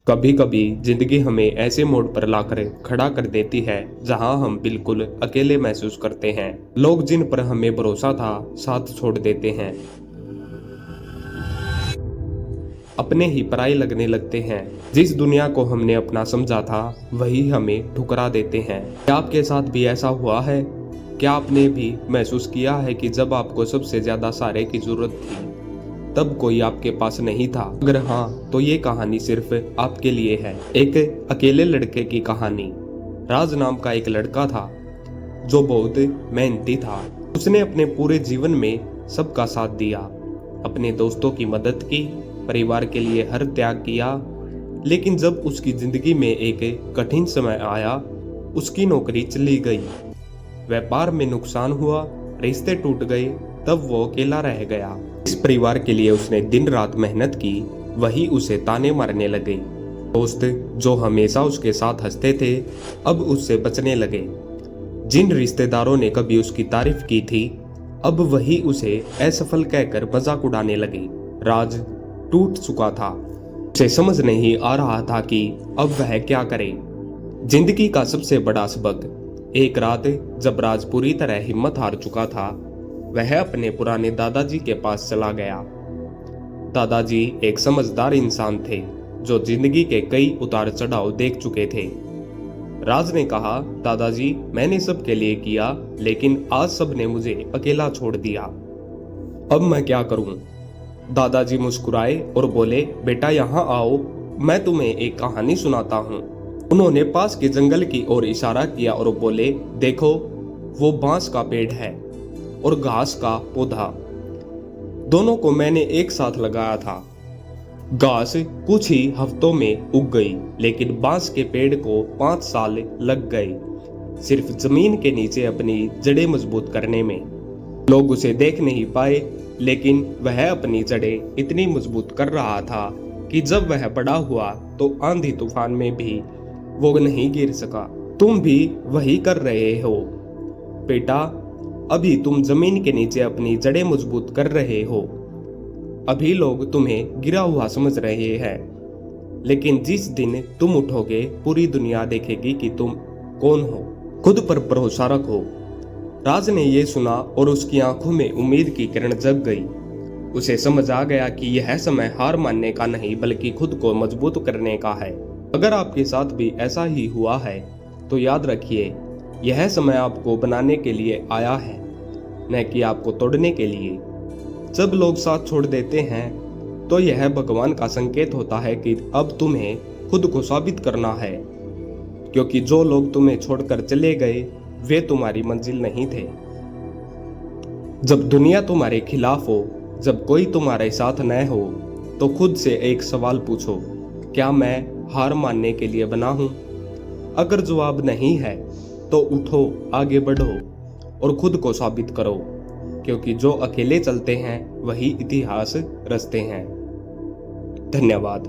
कभी कभी जिंदगी हमें ऐसे मोड़ पर लाकर खड़ा कर देती है जहां हम बिल्कुल अकेले महसूस करते हैं। लोग जिन पर हमें भरोसा था साथ छोड़ देते हैं, अपने ही पराई लगने लगते हैं। जिस दुनिया को हमने अपना समझा था वही हमें ठुकरा देते हैं। क्या आपके साथ भी ऐसा हुआ है? क्या आपने भी महसूस किया है कि जब आपको सबसे ज्यादा सहारे की जरूरत थी तब कोई आपके पास नहीं था? अगर हाँ, तो ये कहानी सिर्फ आपके लिए है। एक अकेले लड़के की कहानी। राज नाम का एक लड़का था जो बहुत मेहनती था। उसने अपने पूरे जीवन में सबका साथ दिया, अपने दोस्तों की मदद की, परिवार के लिए हर त्याग किया। लेकिन जब उसकी जिंदगी में एक कठिन समय आया, उसकी नौकरी चली गई, व्यापार में नुकसान हुआ, रिश्ते टूट गए, तब वो अकेला रह गया। इस परिवार के लिए उसने दिन रात मेहनत की, वही उसे ताने मारने लगे। दोस्त जो हमेशा उसके साथ हंसते थे अब उससे बचने लगे। जिन रिश्तेदारों ने कभी उसकी तारीफ की थी अब वही उसे असफल कहकर मजाक उड़ाने लगे। राज टूट चुका था। उसे समझ नहीं आ रहा था कि अब वह क्या करे। जिंदगी का सबसे बड़ा सबक। एक रात जब राज पूरी तरह हिम्मत हार चुका था, वह अपने पुराने दादाजी के पास चला गया। दादाजी एक समझदार इंसान थे जो जिंदगी के कई उतार चढ़ाव देख चुके थे। राज ने कहा, दादाजी, मैंने सबके लिए किया लेकिन आज सबने मुझे अकेला छोड़ दिया। अब मैं क्या करूं? दादाजी मुस्कुराए और बोले, बेटा यहाँ आओ, मैं तुम्हें एक कहानी सुनाता हूँ। उन्होंने पास के जंगल की ओर इशारा किया और बोले, देखो वो बांस का पेड़ है और घास का पौधा, दोनों को मैंने एक साथ लगाया था। घास कुछ ही हफ्तों में उग गई, लेकिन बांस के पेड़ को 5 साल लग गए सिर्फ जमीन के नीचे अपनी जड़ें मजबूत करने में। लोग उसे देख नहीं पाए, लेकिन वह अपनी जड़ें इतनी मजबूत कर रहा था कि जब वह बड़ा हुआ तो आंधी तूफान में भी वो नहीं गिर सका। तुम भी वही कर रहे हो बेटा। अभी तुम जमीन के नीचे अपनी जड़ें मजबूत कर रहे हो। अभी लोग तुम्हें गिरा हुआ समझ रहे हैं, लेकिन जिस दिन तुम उठोगे पूरी दुनिया देखेगी कि तुम कौन हो। खुद पर भरोसा रखो। राज ने यह सुना और उसकी आंखों में उम्मीद की किरण जग गई। उसे समझ आ गया कि यह समय हार मानने का नहीं बल्कि खुद को मजबूत करने का है। अगर आपके साथ भी ऐसा ही हुआ है तो याद रखिए, यह समय आपको बनाने के लिए आया है, न कि आपको तोड़ने के लिए। जब लोग साथ छोड़ देते हैं तो यह भगवान का संकेत होता है कि अब तुम्हें खुद को साबित करना है, क्योंकि जो लोग तुम्हें छोड़कर चले गए वे तुम्हारी मंजिल नहीं थे। जब दुनिया तुम्हारे खिलाफ हो, जब कोई तुम्हारे साथ न हो, तो खुद से एक सवाल पूछो, क्या मैं हार मानने के लिए बना हूं? अगर जवाब नहीं है तो उठो, आगे बढ़ो और खुद को साबित करो, क्योंकि जो अकेले चलते हैं वही इतिहास रचते हैं। धन्यवाद।